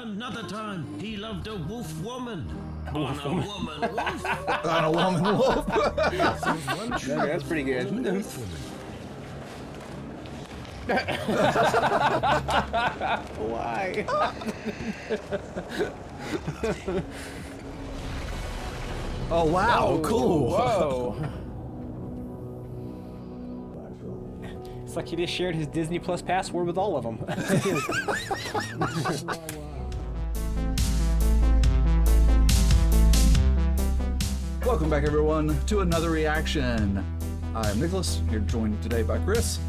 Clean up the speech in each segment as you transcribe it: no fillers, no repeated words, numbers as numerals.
Another time, he loved a wolf woman. On a woman wolf. On a woman wolf. That's pretty good. Why? Oh, wow. Cool. Whoa. It's like he just shared his Disney Plus password with all of them. Welcome back, everyone, to another reaction. I'm Nicholas, here joined today by Chris.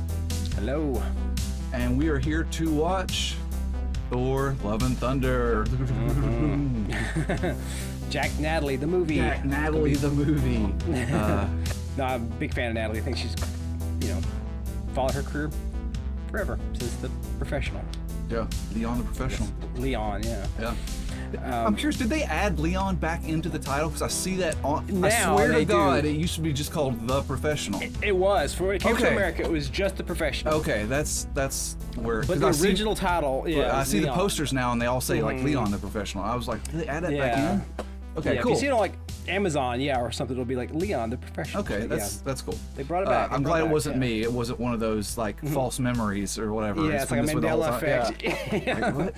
Hello. And we are here to watch Thor, Love and Thunder. Jack Natalie, the movie. Jack Natalie, the movie. No, I'm a big fan of Natalie. I think she's, followed her career forever since The Professional. Yeah, Leon the Professional. Leon, yeah. Yeah. I'm curious, did they add Leon back into the title? Because I see that on. I Now swear to they God, do. it used to be just called The Professional. It was. For when it came to Okay. America, it was just The Professional. Okay, that's where. But 'cause the original title, I was see the Leon. posters now, and they all say like Leon the Professional. I was like, did they add that back Yeah. in? Okay, Yeah, cool. If you see it on like Amazon, or something, it'll be like Leon the Professional. Okay, But, that's cool. They brought it back. I'm glad it wasn't me. It wasn't one of those like false memories or whatever. Yeah, it's like a been this way the Mandela whole time. effect. Yeah. Like, what?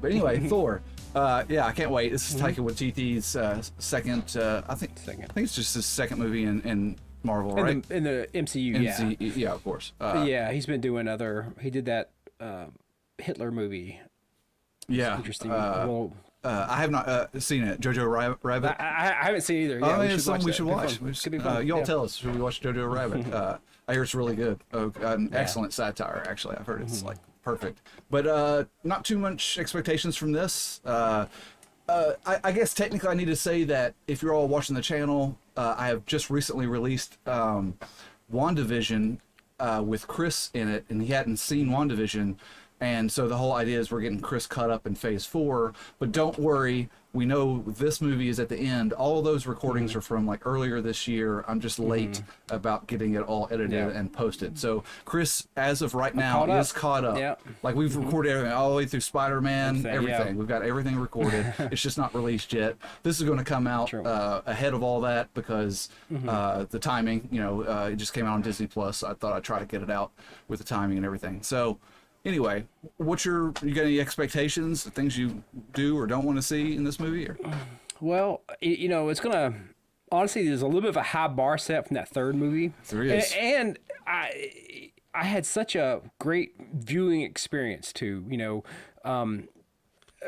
But anyway, Thor. Yeah, I can't wait. This is Taika Waititi's second. I think it's just his second movie in Marvel, right? In the MCU, yeah, of course. yeah, he's been doing other. He did that Hitler movie. Yeah. Interesting. I have not seen it. Jojo Rabbit. I haven't seen either. Oh, Yeah, it's something we should watch. Could be fun. Y'all Yeah. tell us. Should we watch Jojo Rabbit? I hear it's really good. An excellent satire, actually. I've heard it's like perfect. But not too much expectations from this. I guess technically I need to say that if you're all watching the channel, I have just recently released WandaVision with Chris in it, and he hadn't seen WandaVision. And so the whole idea is we're getting Chris caught up in phase 4, but don't worry, we know this movie is at the end. All of those recordings are from like earlier this year. I'm just late about getting it all edited and posted. So Chris, as of right now, is caught up. Yeah. Like we've recorded everything all the way through Spider-Man, everything. Yeah. We've got everything recorded. It's just not released yet. This is going to come out ahead of all that because the timing, it just came out on Disney Plus. So I thought I'd try to get it out with the timing and everything. So anyway, you got any expectations, things you do or don't want to see in this movie? Or? Well, it's gonna. Honestly, there's a little bit of a high bar set from that third movie. There is. And I had such a great viewing experience too.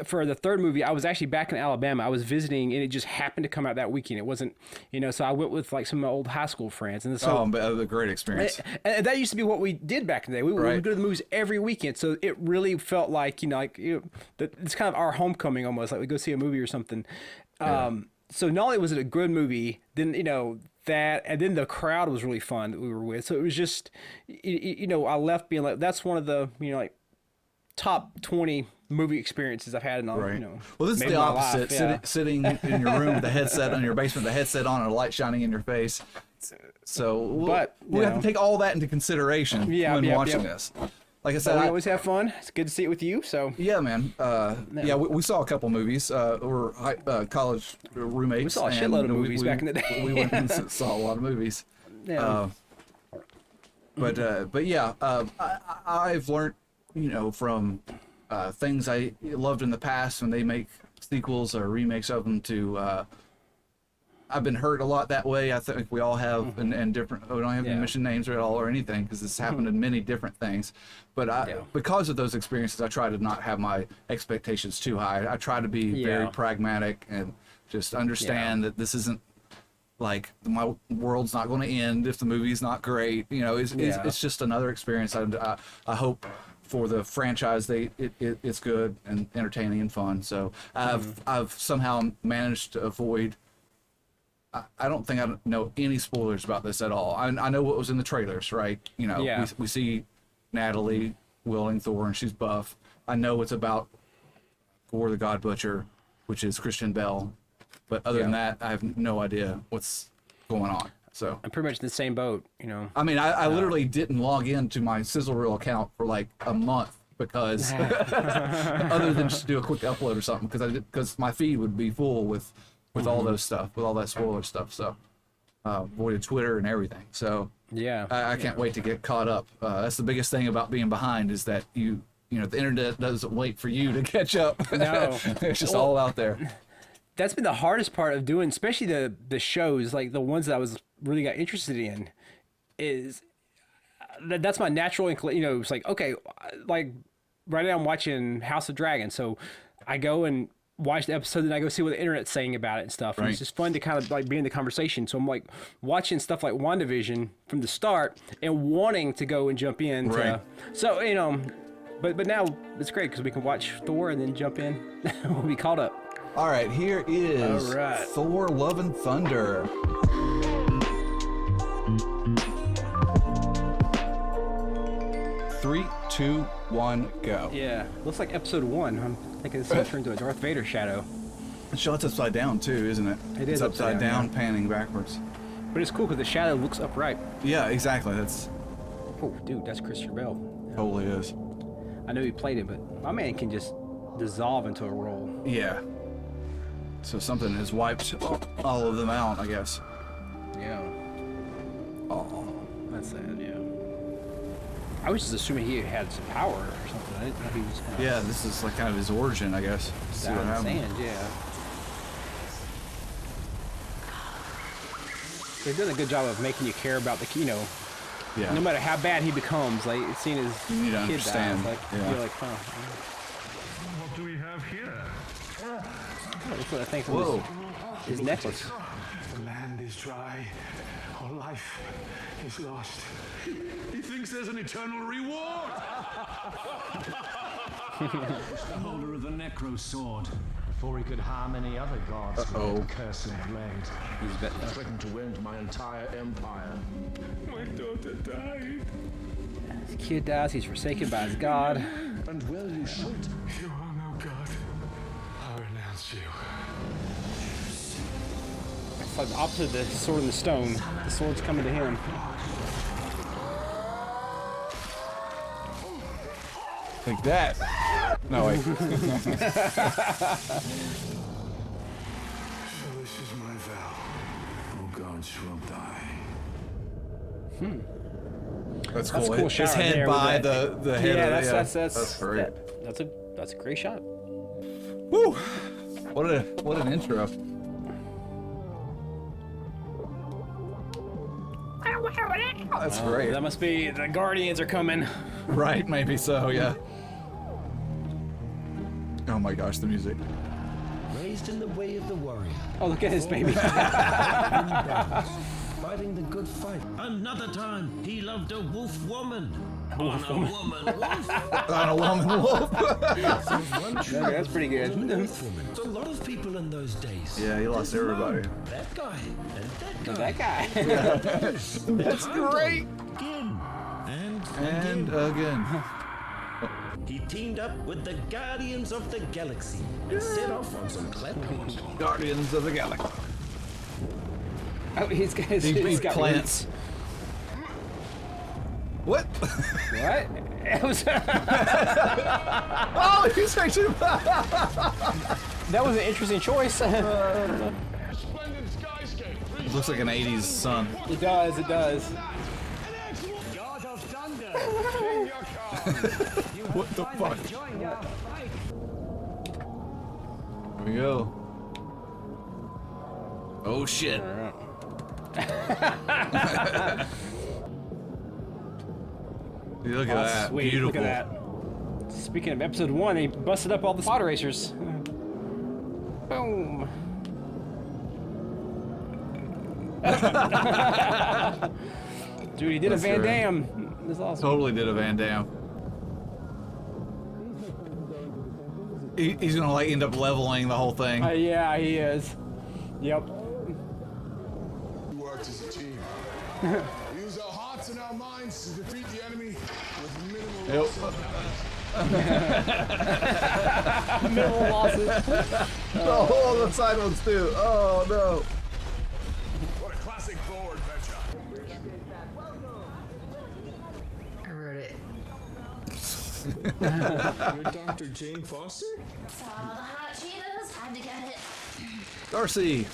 For the third movie, I was actually back in Alabama. I was visiting, and it just happened to come out that weekend. It wasn't, so I went with like some of my old high school friends, and so a great experience. and that used to be what we did back in the day. We would go to the movies every weekend, so it really felt like it's kind of our homecoming almost. Like we go see a movie or something. So not only was it a good movie, then that, and then the crowd was really fun that we were with. So it was just, I left being like, that's one of the like top 20 movie experiences I've had in all, well, this is the opposite. Life, sitting in your room with the headset on your basement, the headset on, and a light shining in your face. So we have to take all that into consideration when watching this. Like I said, we always have fun. It's good to see it with you. So yeah, man. We saw a couple movies. We're college roommates. We saw a shitload of movies back in the day. We went and saw a lot of movies. Yeah. But yeah, I've learned, from things I loved in the past when they make sequels or remakes of them to. I've been hurt a lot that way. I think we all have, and different. We don't have to mention names at all or anything because this happened in many different things. But because of those experiences, I try to not have my expectations too high. I try to be very pragmatic and just understand that this isn't like my world's not going to end if the movie's not great. It's just another experience. I hope for the franchise it's good and entertaining and fun. So I've somehow managed to avoid. I don't think I know any spoilers about this at all. I know what was in the trailers, right? We see Natalie wielding Thor and she's buff. I know it's about Thor the God Butcher, which is Christian Bale. But other than that, I have no idea what's going on. So I'm pretty much in the same boat, I mean, I literally didn't log into my Sizzle Reel account for like a month because other than just do a quick upload or something, because my feed would be full with all those stuff, with all that spoiler stuff. So avoided Twitter and everything. So Yeah. I can't wait to get caught up. That's the biggest thing about being behind, is that you know, the internet doesn't wait for you to catch up. No. It's just all out there. That's been the hardest part of doing, especially the shows, like the ones that I was really got interested in, is that's my natural inclination. You know, it's like, okay, like right now I'm watching House of Dragon, so I go and watch the episode and I go see what the internet's saying about it and stuff. And Right. it's just fun to kind of like be in the conversation. So I'm like watching stuff like WandaVision from the start and wanting to go and jump in. Right. So, you know, but now it's great because we can watch Thor and then jump in. We'll be caught up. All right, here is All right. Thor: Love and Thunder. Three, two, one, go. Yeah, looks like episode 1. I'm thinking this is going to turn into a Darth Vader shadow. The shot's upside down too, isn't it? It It's is upside upside down, down, panning backwards. But it's cool because the shadow looks upright. Yeah, exactly. That's Oh, dude, that's Christian Bale. totally is. I know he played it, but my man can just dissolve into a role. Yeah. So something has wiped all of them out, I guess. Yeah, Oh. that's sad, yeah. I was just assuming he had some power or something. I didn't know he was kind of Yeah, this is like kind of his origin, I guess. See down what in the happened. sand, yeah. They've done a good job of making you care about the, you know, Yeah. no matter how bad he becomes, like seeing his You need to kid understand, die, like yeah. you're like, huh. What do we have here? Oh, that's what I think Whoa. was his necklace. The land is dry. Our life is lost. He thinks there's an eternal reward. The holder of the Necro Sword. Before he could harm any other gods with Uh-oh. that cursed blade. He's bet- Threatened to end my entire empire. My daughter died. His kid dies, he's forsaken by his god. And well you should. You are no God. I renounce you. It's like the opposite of the sword and the stone. The sword's coming to him. Like that. No, wait. So this is my vow. Oh gods will die. That's That's cool. a cool His shot right head there with by that. the head Yeah, of the, that's great. that's a great shot. Woo! What an intro. That's great. That must be the Guardians are coming. Right, maybe so, yeah. Oh my gosh, the music. Raised in the way of the warrior. Oh, look at his baby. Fighting the good fight. Another time, he loved a wolf woman. On a woman wolf. On a woman wolf. That's pretty good. Wolf woman. A lot of people in those days. Yeah, he lost everybody. That guy and That guy. That's great. again. And And again. he teamed up with the Guardians of the Galaxy and set off on some clever Guardians of the Galaxy. Oh, he's got his, He he's got plants. What? roots. What? It was, Oh, he's actually. that was an interesting choice. Splendid skyscape. It looks like an 80s sun. It does. It does. God of Thunder! What the fuck? Here we go. Oh shit. Dude, look at that. Sweet. Beautiful. Look at that. Speaking of episode 1, they busted up all the pod racers. Boom. Dude, he did That's a Van great. Damme. That's awesome. Totally did a Van Damme. He's gonna like end up leveling the whole thing. Yeah, he is. Yep. We worked as a team. We use our hearts and our minds to defeat the enemy with minimal Yep. Minimal losses. Oh, the side ones too. Oh no. What a classic Thor adventure. I wrote it. You're Dr. Jane Foster? Saw the hot Cheetos, had to get it. Darcy.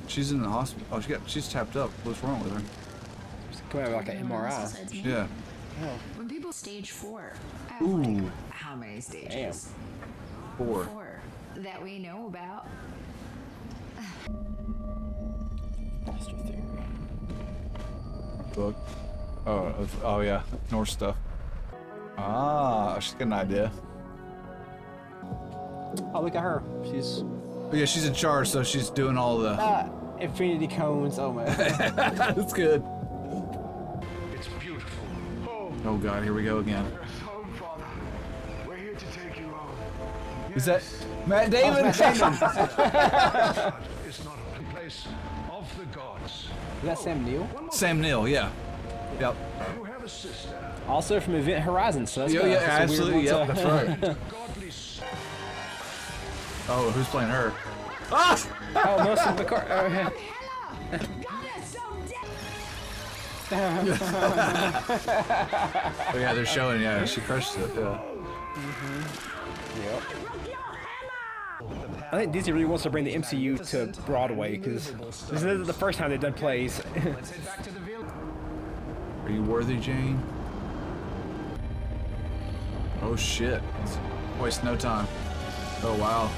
She's in the hospital. Oh, she's tapped up. What's wrong with her? Come out like an MRI. Besides me. Yeah. When people stage 4. Ooh. How many stages? Damn. 4. 4 that we know about. Book. Oh yeah, Norse stuff. Ah, she's got an idea. Oh, look at her. She's But yeah, she's in charge, so she's doing all the. infinity cones. Oh my. That's good. It's beautiful. Oh god, here we go again. Home, Father. We're here to take you home. Is that Matt Damon? It's not a place of the gods. Is that Sam Neill? Sam Neill, yeah. Yep. You have a sister. Also from Event Horizon. So that's Yeah, kinda- yeah, that's a weird absolutely. one Yep, to- that's right. Godly Oh, who's playing her? Ah! Oh, Melissa McCarthy. Oh yeah, they're showing. Yeah, she crushed it. Yeah. Yep. I think Disney really wants to bring the MCU to Broadway because this is the first time they've done plays. Are you worthy, Jane? Oh shit! Waste no time. Oh wow.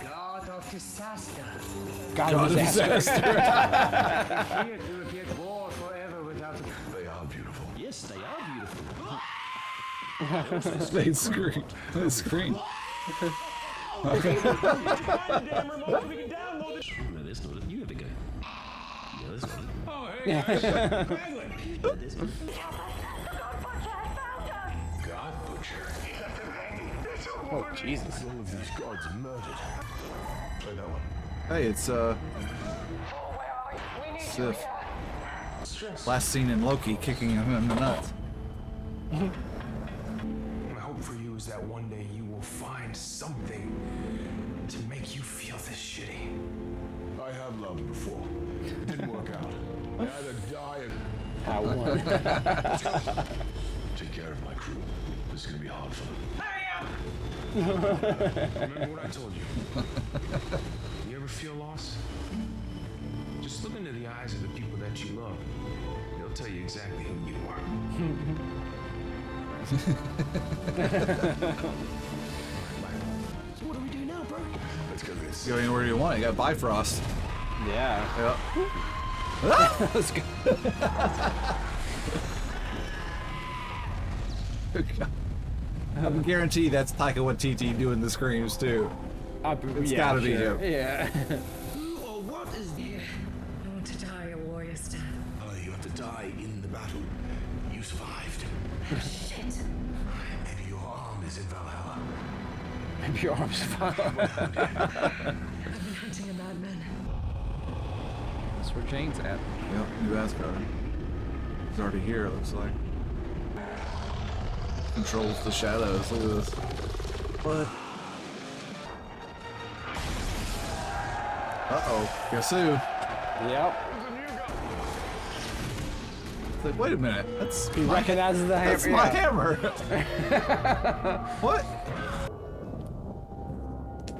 God of disaster. God of disaster. Here to repeat war forever without a... They are beautiful. Yes, they are beautiful. They screen. They screen. No, this one. You have to go. Yeah, this one. Oh, hey, guys. This one. God Butcher. Oh Jesus. All of these gods murdered. Play that one. Hey, it's Sif. Last scene in Loki kicking him in the nuts. My hope for you is that one day you will find something to make you feel this shitty. I have loved before. It didn't work out. I either die and I won. take care of my crew. This is gonna be hard for them. Remember what I told you? You ever feel lost? Just look into the eyes of the people that you love. They'll tell you exactly who you are. So what do we do now, bro? Let's go to this. Go anywhere you want. You got Bifrost. Yeah. Yep. Let's go. I'm guaranteed that's Taika Waititi doing the screams too. It's Yeah, gotta be sure. him. Yeah. Who or what is the... I want to die a warrior's death. You have to die in the battle. You survived. Shit. Maybe your arm is in Valhalla. Maybe your arms fall. I've been hunting a madman. That's where Jane's at. Yep, New Asgard. He's already here, it looks like. Controls the shadows. Look at this. What? Uh-oh. Guess who? Yep. It's like, wait a minute. He recognizes the hammer. That's my hammer. What?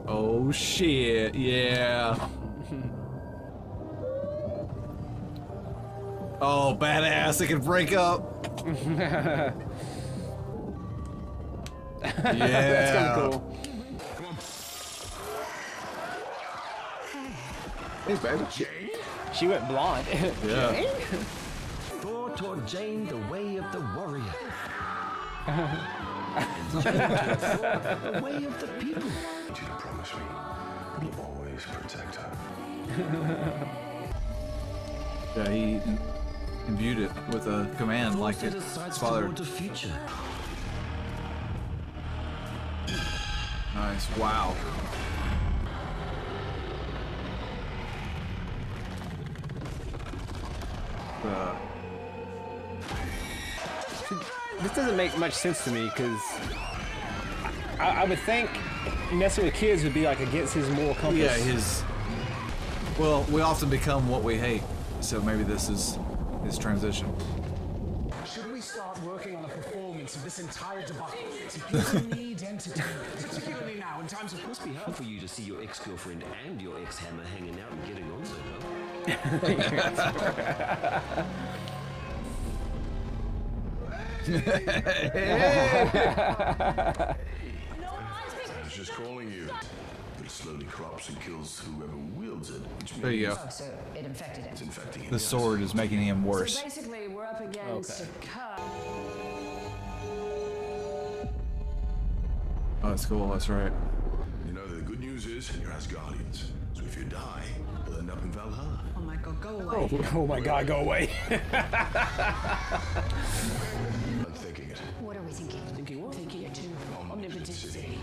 Oh shit, yeah. Oh, badass, it can break up. Yeah. That's kind of cool. Hey, baby. She went blonde. Yeah. Thor taught Jane the way of the warrior. And Jane taught Thor the way of the people. I need you to promise me you'll always protect her. Yeah, he imbued it with a command Thor like set it. his sights His father. toward the future. Nice. Wow. This doesn't make much sense to me because I would think messing with kids would be like against his moral compass. Yeah, his. Well, we often become what we hate, so maybe this is his transition. Should we start working on a performance this entire debacle. See, people need entertainment, particularly now in times of... It must be hard for you to see your ex-girlfriend and your ex-hammer hanging out and getting on so well. I was just calling you. But it slowly corrupts and kills whoever wields it. Which means There you go. Oh, so it infected him. it's infecting him. The sword is making him worse. So basically, we're up against a cut. Oh, that's cool. That's right. You know, the good news is you're Asgardians. So if you die, you'll end up in Valhalla. Oh my god, go away. Oh my god, go away. I'm thinking it. What are we thinking? Thinking what? Thinking it too. Omnipotent City.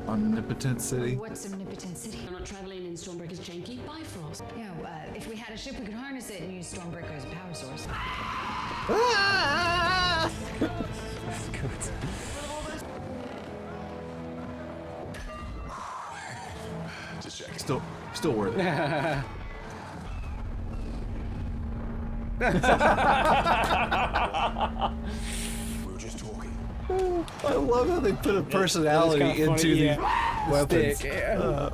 Omnipotent City. What's Omnipotent City? I'm not traveling in Stormbreaker's janky Bifrost. You know, if we had a ship, we could harness it and use Stormbreaker as a power source. That's good. Just checking. Still worth it. We were just talking. I love how they put a personality kinda funny, into yeah. the weapons. Stick, yeah.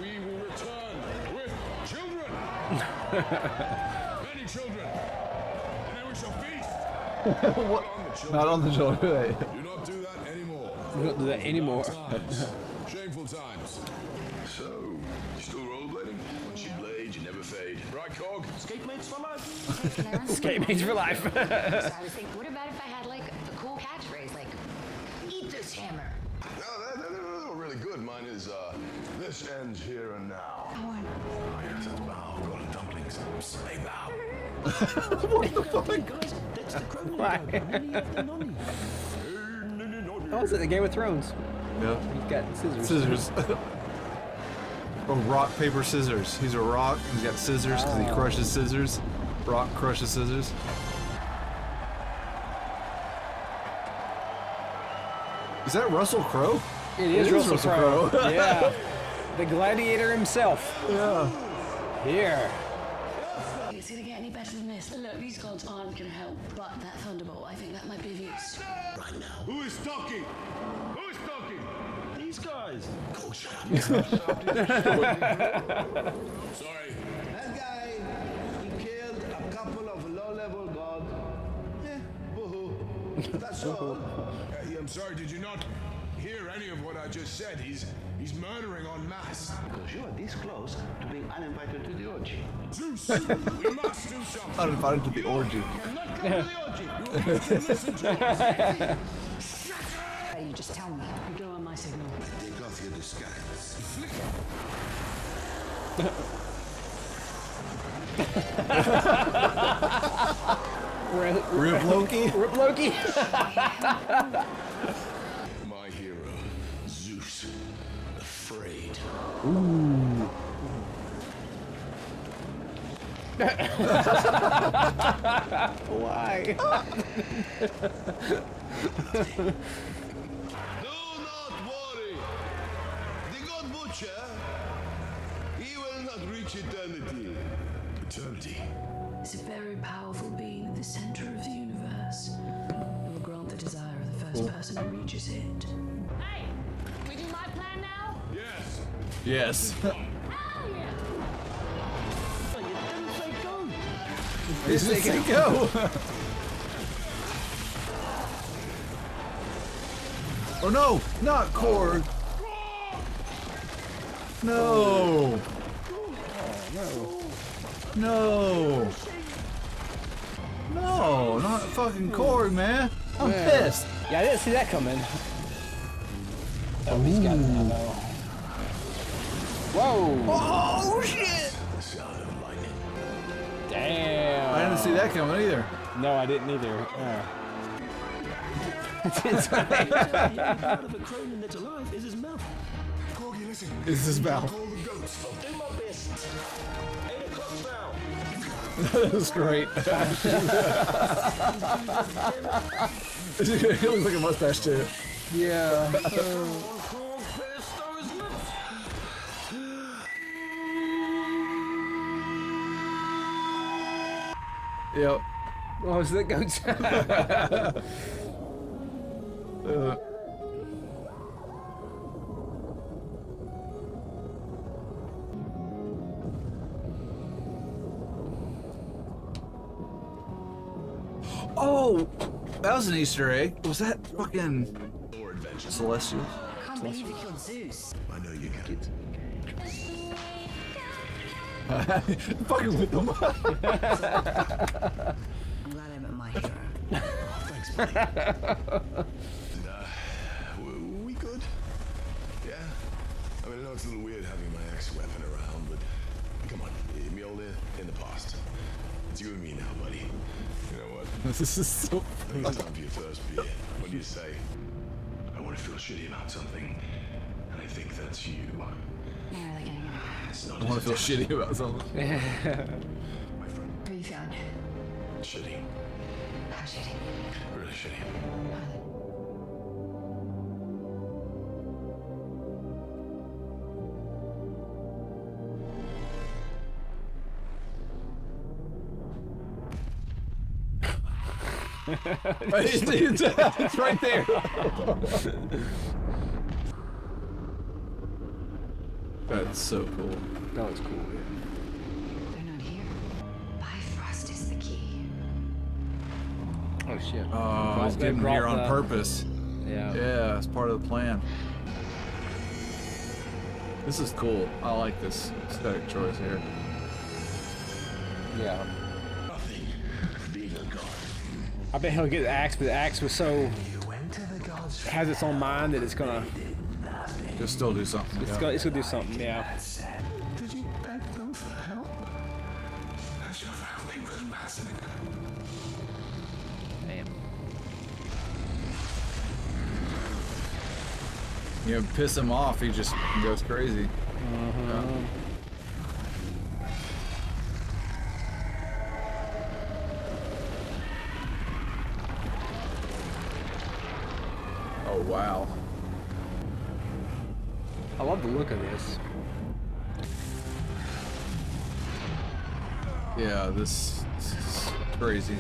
We will return with children. Many children. And then we shall feast. What? Not on Not on the children. the shoulder. Do not do that anymore. We don't do that anymore. Times. Shameful times. So, you still rollerblading? Once you blade, you never fade. Right, Cog? Skate mates for life. Can I run some Skate mates for life. So I was thinking, what about if I had like a cool catchphrase like, eat this hammer? No, they're really good. Mine is, this ends here and now. Oh, yes, that's bow. Golden dumplings. Say bow. Guys, that's the Cronin Why? program. Any of the nonny. Oh, is it the Game of Thrones? Yeah. He's got scissors. Scissors. Oh, rock, paper, scissors. He's a rock. He's got scissors because he crushes scissors. Rock crushes scissors. Is that Russell Crowe? It is Russell Crowe. Crowe. Yeah. The gladiator himself. Yeah. Here. It's gonna get any better than this. Look, these gods aren't gonna help, but that thunderbolt, I think that might be of use. Right now. Who is talking? Who is talking? These guys. Oh, shut up. Sorry. That guy, he killed a couple of low-level gods. Boo-hoo. That's all. I'm sorry, did you not hear any of what I just said? He's murdering en masse. Because you are this close to being uninvited to the orgy. Zeus, we must do something. Uninvited to the orgy. I'm not coming to the orgy. You have to listen to us. You just tell me. You go on my signal. Take off your disguise. Rip Loki. Rip Loki. My hero, Zeus, afraid. Why? Do not worry. The God Butcher, he will not reach eternity. Eternity. It's a very powerful being at the center of the universe. It will grant the desire of the first person who reaches it. Hey, we do my plan now? Yes. Yes. Hell yeah! You didn't say go. Yes, they can go. Oh no, not Korg. No. No. No, not fucking Korg, man. I'm pissed. Yeah, I didn't see that coming. Oh, he's got ammo. Whoa! Oh shit! The sound of lightning. Damn. I didn't see that coming either. No, I didn't either. Part of a Cronin that's alive is his mouth. Corgi, listen. Is this Val? Call the goats. Do my best. 8 o'clock now. That was great. He looks like a mustache too. Yeah. Yep. Oh, so that goes. Oh, that was an Easter egg. Was that fucking Celestial? I can't believe you killed Zeus. I know you can. Fucking with them. I'm glad I met my hero. Thanks, buddy. We good? Yeah? I mean, I know it's a little weird having my ex-weapon around, but come on, Mjolnir in the past. It's you and me now, buddy. You know what? This is so I think it's time for your first beer. What do you say? I want to feel shitty about something, and I think that's you. You're really getting into it. It's not I want to feel just shitty about something. my friend. How are you feeling? Shitty. How shitty? Really shitty. It's right there. That's so cool. That was cool. Yeah. They're not here. Bifrost is the key. Oh shit. Oh, he's getting here on purpose. Yeah. Yeah, it's part of the plan. This is cool. I like this aesthetic choice here. Yeah. Nothing. Being a god. I bet he'll get the axe, but the axe was so You went to the gods. has its own mind that it's gonna Just still do something. it's yeah. gonna do something. Yeah. Did you beg them for help? As your family was massacred. Damn. You know, piss him off, he just goes crazy. Yeah. Oh wow. I love the look of this. Yeah, this is crazy.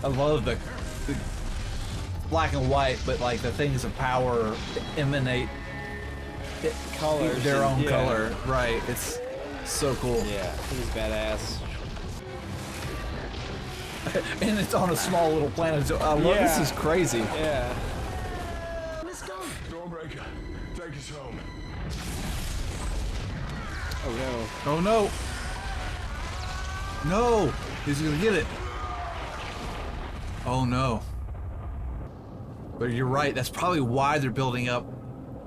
I love the black and white, but like the things of power emanate Colors. their own yeah. color. Right. It's so cool. Yeah, he's badass. And it's on a small little planet. So I love this Yeah. is crazy. Yeah. Let's go. Stormbreaker, take us home. Oh no. Oh no. No! He's gonna get it. Oh no. But you're right, that's probably why they're building up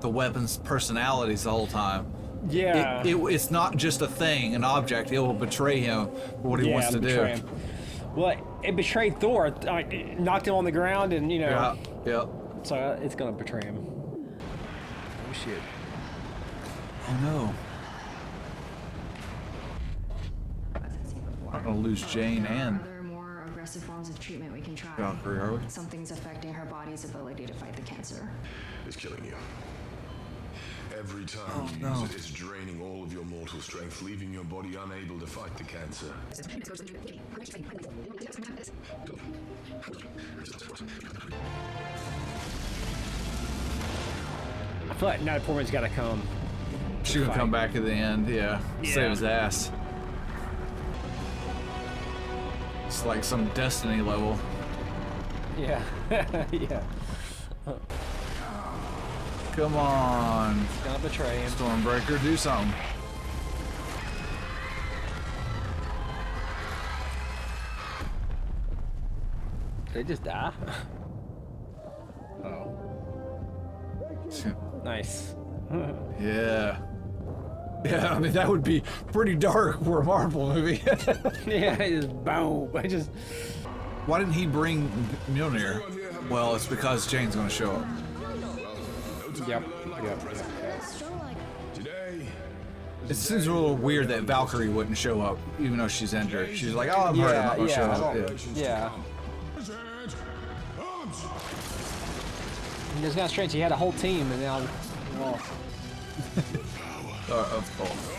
the weapons' personalities the whole time. Yeah. It's not just a thing, an object. It will betray him for what he wants to do. betray him. Well, it betrayed Thor. It knocked him on the ground, and you know. Yeah, yeah. So it's gonna betray him. Oh shit. Oh no. I'm gonna lose Jane and Other more aggressive forms of treatment we can try. Valkyrie, are we? Something's affecting her body's ability to fight the cancer. It's killing you. Every time you use it, it's draining all of your mortal strength, leaving your body unable to fight the cancer. I feel like Natalie Portman's gotta come. She gonna come back at the end, yeah. Save his ass. It's like some Destiny level. Yeah. Yeah. Come on. It's gonna betray him. Stormbreaker, do something. Did they just die? Oh. Nice. Yeah. Yeah, I mean, that would be pretty dark for a Marvel movie. Yeah, it just boom. I just. Why didn't he bring Mjolnir? Well, it's because Jane's gonna show up. Yep. Today, It seems a little weird that Valkyrie wouldn't show up, even though she's injured. She's like, oh, I'm hurt, I'm not gonna show up. Yeah. It's kind of strange. He had a whole team, and now. Well, Of course.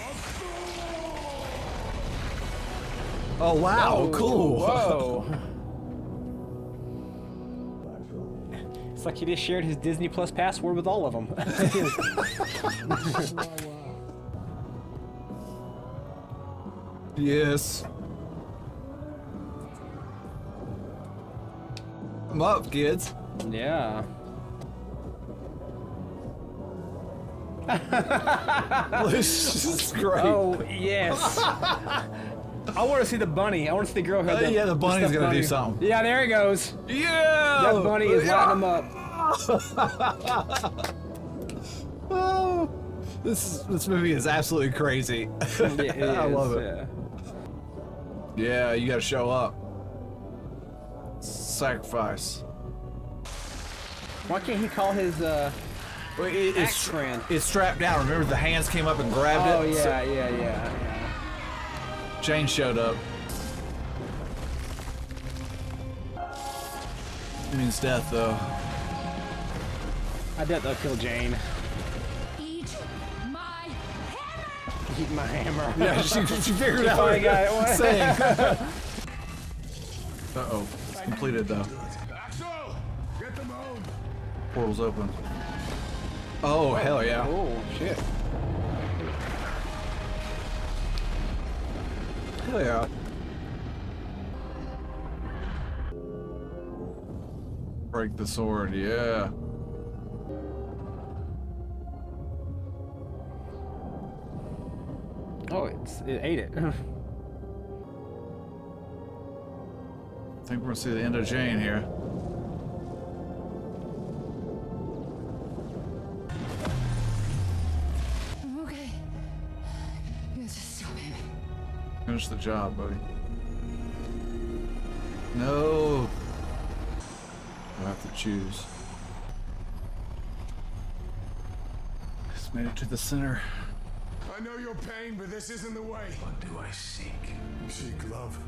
Oh, wow, cool. Whoa. It's like he just shared his Disney Plus password with all of them. Yes. I'm up, kids. Yeah. This is great. Oh, yes. I want to see the bunny. I want to see the girl who had Yeah, the bunny's stuffed gonna bunny. do something. Yeah, there he goes. Yeah! That bunny is lighting him up. Oh, this movie is absolutely crazy. It I is, love it. yeah. Yeah, you gotta show up. Sacrifice. Why can't he call his Well, axe friend? It's strapped down. Remember the hands came up and grabbed Oh, it? yeah, yeah. Jane showed up. It means death, though. I bet they'll kill Jane. Eat my Eat my hammer. Yeah, she figured out Finally got it. what I'm saying. Uh-oh. It's completed, though. Axel! Get the moan! Portal's open. Oh, hell yeah. Oh, shit. Hell yeah. Break the sword, yeah. Oh, it ate it. I think we're gonna see the end of Jane here. Okay. Just stop him. Finish the job, buddy. No. I have to choose. Just made it to the center. I know your pain, but this isn't the way. What do I seek? Seek love.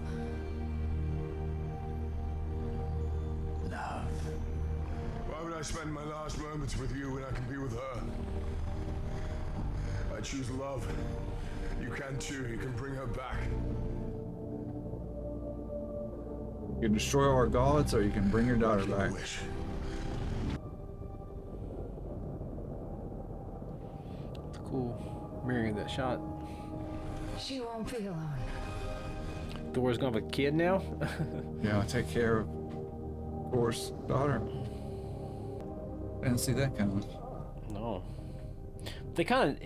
Love. Why would I spend my last moments with you when I can be with her? I choose love. You can too. You can bring her back. You can destroy our gods, or you can bring your daughter back. Wish. It's cool. Mirroring that shot. She won't be alone. Thor's gonna have a kid now? Yeah, take care of Thor's daughter. Didn't see that coming. No. They kind of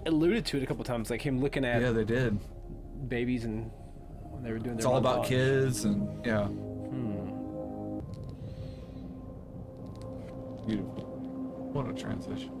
alluded to it a couple times, like him looking at Yeah, they did. babies and when they were doing It's their all about montage. kids and yeah. Beautiful. What a transition.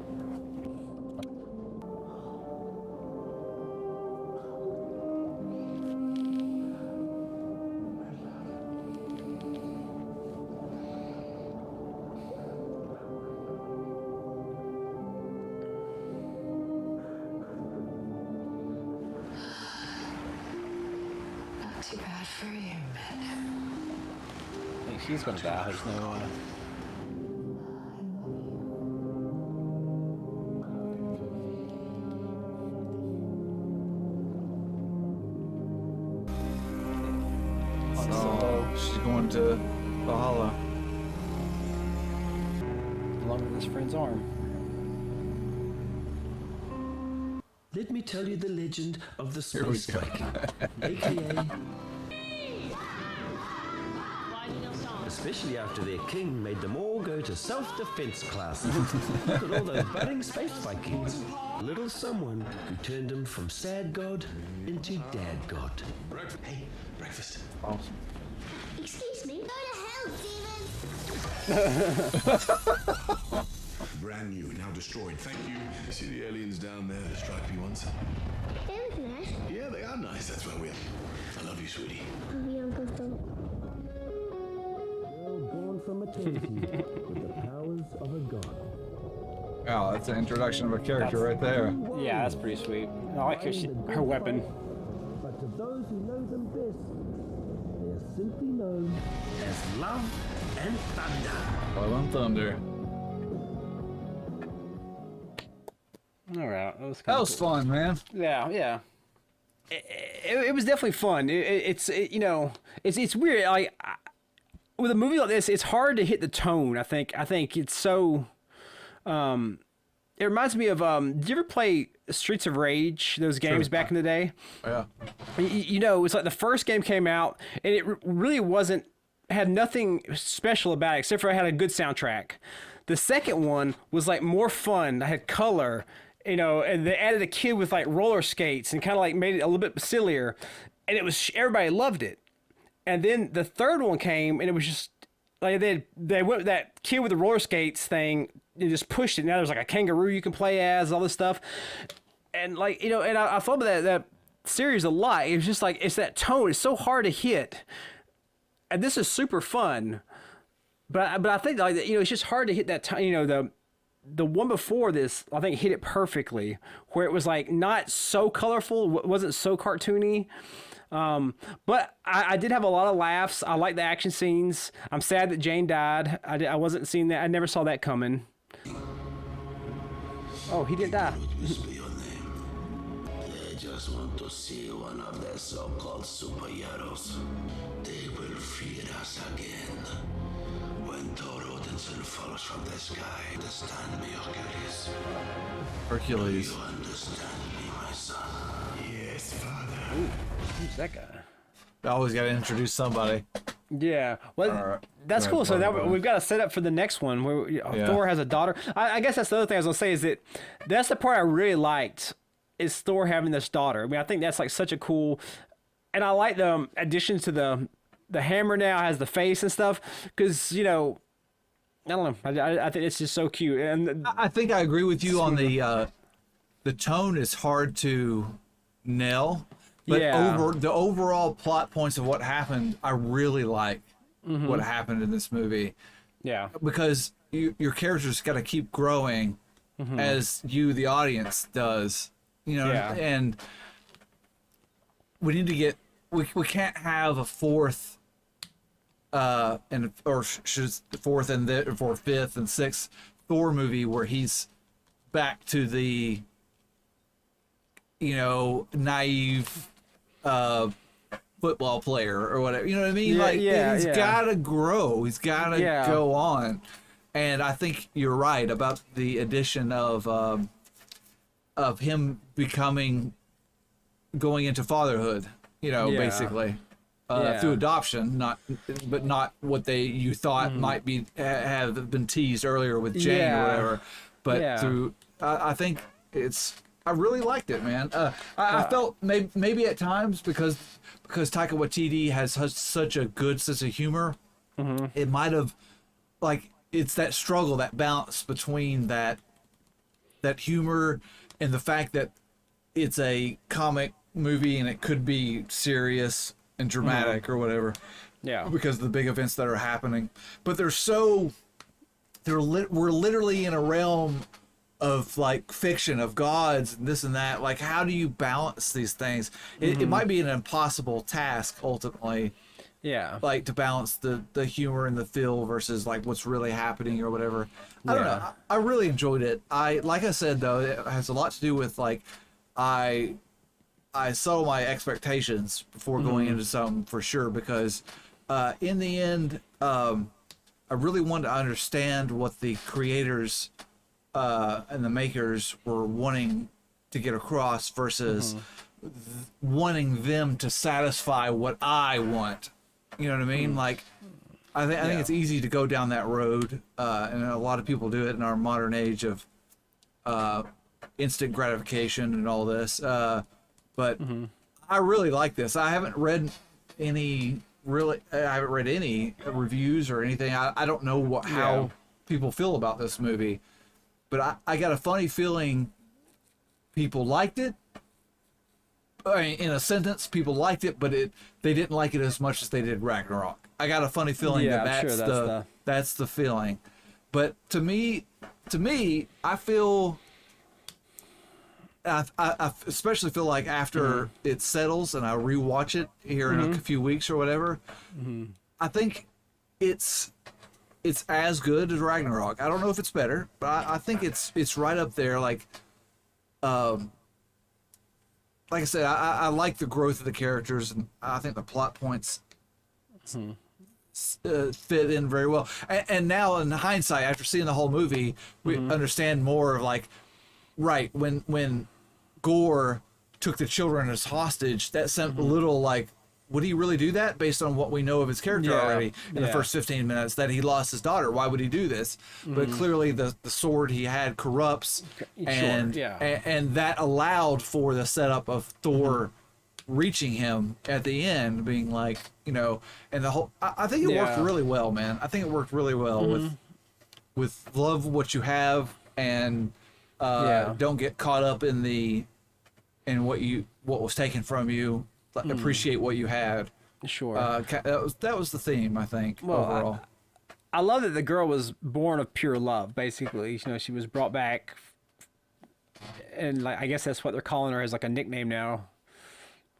Not too bad for you, man. I think she's gonna die. There's no. Oh, she's going to Valhalla. Along with his friend's arm. Let me tell you the legend of the Here we Space go. Viking, aka. Especially after their king made them all go to self-defense classes. Look at all those budding space Vikings. Little someone who turned them from sad god into dad god. Hey, breakfast. Awesome. Excuse me. Go to hell, Steven. Brand new, now destroyed. Thank you. You see the aliens down there, the stripy ones? They look nice. Yeah, they are nice. That's why we're. I love you, sweetie. Love you, Uncle Phil. Born from eternity with the powers of a god. Wow, that's an introduction of a character right there. Yeah, that's pretty sweet. I like her weapon. But to those who know them best, they're simply known as love and thunder. Love and Thunder. All right, that was That kinda was cool. fun, man. Yeah. It was definitely fun. It's you know, it's weird. Like with a movie like this, it's hard to hit the tone. I think it's so. It reminds me of. Did you ever play Streets of Rage? Those games back in the day. Yeah. You know, it's like the first game came out, and it really wasn't had nothing special about it except for it had a good soundtrack. The second one was like more fun. I had color, you know, and they added a kid with like roller skates and kind of like made it a little bit sillier, and it was everybody loved it. And then the third one came, and it was just like they went with that kid with the roller skates thing and just pushed it. Now there's like a kangaroo you can play as, all this stuff, and like, you know, and I thought about that series a lot. It was just like it's that tone. It's so hard to hit, and this is super fun. But I think, like, you know, it's just hard to hit that time. You know, the one before this, I think, hit it perfectly, where it was like not so colorful, wasn't so cartoony. But I did have a lot of laughs. I like the action scenes. I'm sad that Jane died. I wasn't seeing that. I never saw that coming. Oh, he didn't die. They just want to see one of their so-called superheroes. They will feed us again. When Thor Odinson falls from the sky, understand me, Hercules. Hercules. You understand me, my son? Yes, Father. Ooh, who's that guy? I always got to introduce somebody. Yeah, well, that's cool. So now we've got to set up for the next one where Thor has a daughter. I guess that's the other thing I was gonna say is that's the part I really liked is Thor having this daughter. I mean, I think that's like such a cool, and I like the additions to the hammer now has the face and stuff because, you know, I don't know. I think it's just so cute. And I think I agree with you on the tone is hard to nail. But the overall plot points of what happened, I really like what happened in this movie. Yeah. Because your characters got to keep growing as you, the audience, does. You know, and we need to get. We can't have a fourth, fourth and fifth and sixth Thor movie where he's back to the, you know, naive football player or whatever, you know what I mean? He's gotta grow, he's gotta go on. And I think you're right about the addition of him going into fatherhood, you know, basically through adoption, not what you thought might be have been teased earlier with Jane or whatever, but through I think I really liked it, man. I felt maybe at times because Taika Waititi has such a good sense of humor, it might have, like, it's that struggle, that balance between that humor and the fact that it's a comic movie and it could be serious and dramatic or whatever, because of the big events that are happening. But we're literally in a realm of like fiction, of gods and this and that. Like, how do you balance these things? It might be an impossible task ultimately, like to balance the humor and the feel versus like what's really happening or whatever. I don't know. I really enjoyed it. Like I said though, it has a lot to do with like I settle my expectations before going into something for sure, because in the end I really wanted to understand what the creators and the makers were wanting to get across versus wanting them to satisfy what I want. You know what I mean? Like, I think it's easy to go down that road, and a lot of people do it in our modern age of instant gratification and all this. But I really like this. I haven't read any reviews or anything. I don't know how people feel about this movie. But I got a funny feeling people liked it. I mean, in a sentence, people liked it, but they didn't like it as much as they did Ragnarok. I got a funny feeling that's the feeling. But to me, I feel, I especially feel like after it settles and I rewatch it here in a few weeks or whatever, I think it's as good as Ragnarok. I don't know if it's better, but I think it's right up there. Like I said, I like the growth of the characters, and I think the plot points fit in very well. And now in hindsight, after seeing the whole movie, we understand more of like, right, when Gore took the children as hostage, that sent a little like, would he really do that based on what we know of his character already in the first 15 minutes, that he lost his daughter? Why would he do this? But clearly the sword he had corrupts, and that allowed for the setup of Thor reaching him at the end, being like, you know, and the whole, I think it worked really well, man. I think it worked really well with love what you have, and don't get caught up in what was taken from you. Appreciate what you had. Sure. That was the theme, I think, overall. I love that the girl was born of pure love, basically. You know, she was brought back, and like I guess that's what they're calling her, as like a nickname now.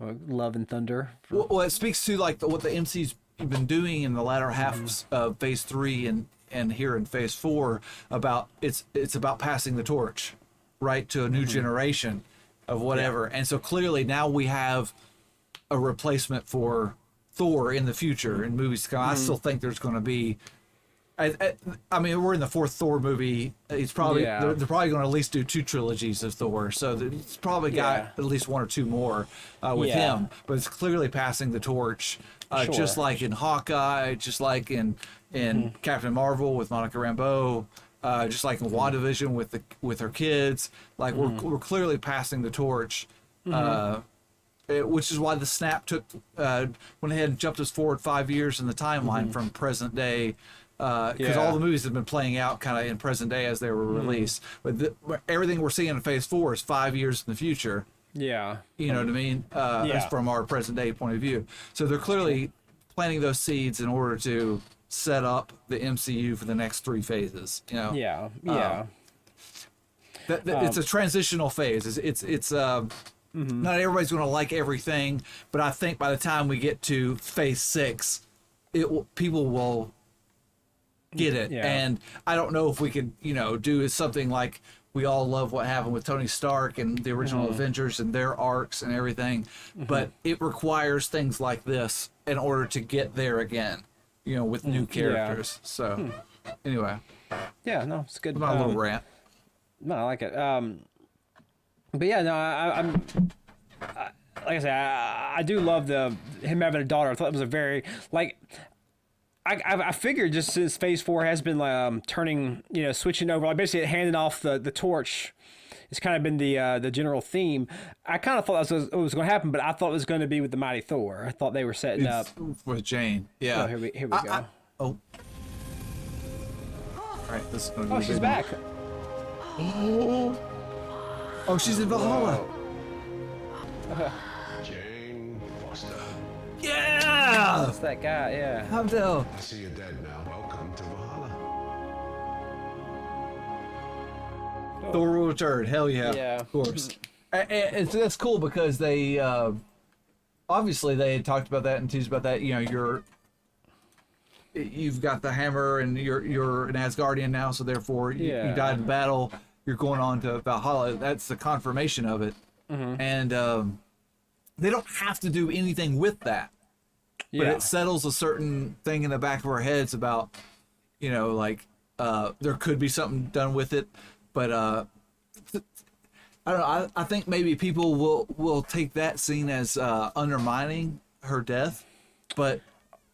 Love and Thunder. Well, it speaks to like what the MC's been doing in the latter half of Phase 3 and here in Phase 4 about it's about passing the torch, right, to a new generation of whatever. And so clearly now we have a replacement for Thor in the future in movies to come. I still think there's going to be. I mean, we're in the 4th Thor movie. It's probably they're probably going to at least do 2 trilogies of Thor, so it's probably got at least 1 or 2 more with him. But it's clearly passing the torch, just like in Hawkeye, just like in Captain Marvel with Monica Rambeau, just like in WandaVision with her kids. Like we're clearly passing the torch. Which is why the snap took went ahead and jumped us forward 5 years in the timeline from present day, because all the movies have been playing out kind of in present day as they were released. But everything we're seeing in Phase 4 is 5 years in the future. Yeah, you know what I mean. That's from our present day point of view. So they're clearly planting those seeds in order to set up the MCU for the next 3 phases. You know. It's a transitional phase. It's not everybody's going to like everything, but I think by the time we get to Phase 6, people will get it. And I don't know if we could, you know, do something like we all love what happened with Tony Stark and the original Avengers and their arcs and everything, but it requires things like this in order to get there again, you know, with new characters. So anyway. Yeah, no, it's good. My little rant. No, I like it. But yeah, no, I'm like I said, I do love him having a daughter. I thought it was a very I figured just since Phase 4 has been turning, you know, switching over, like basically handing off the torch. It's kind of been the general theme. I kind of thought that was going to happen, but I thought it was going to be with the Mighty Thor. I thought they were setting up with Jane. Yeah. Oh, here we go. All right, this is going to be she's back. Oh, she's in Valhalla. Jane Foster. Yeah! That's that guy, yeah. Hamdel. I see you're dead now. Welcome to Valhalla. Thor will return. Hell yeah. Yeah. Of course. And so that's cool because they, obviously they had talked about that and teased about that. You know, you've got the hammer and you're an Asgardian now, so therefore you died in battle. You're going on to Valhalla. That's the confirmation of it. And they don't have to do anything with that. But it settles a certain thing in the back of our heads about, you know, like there could be something done with it. But I don't know. I think maybe people will take that scene as undermining her death. But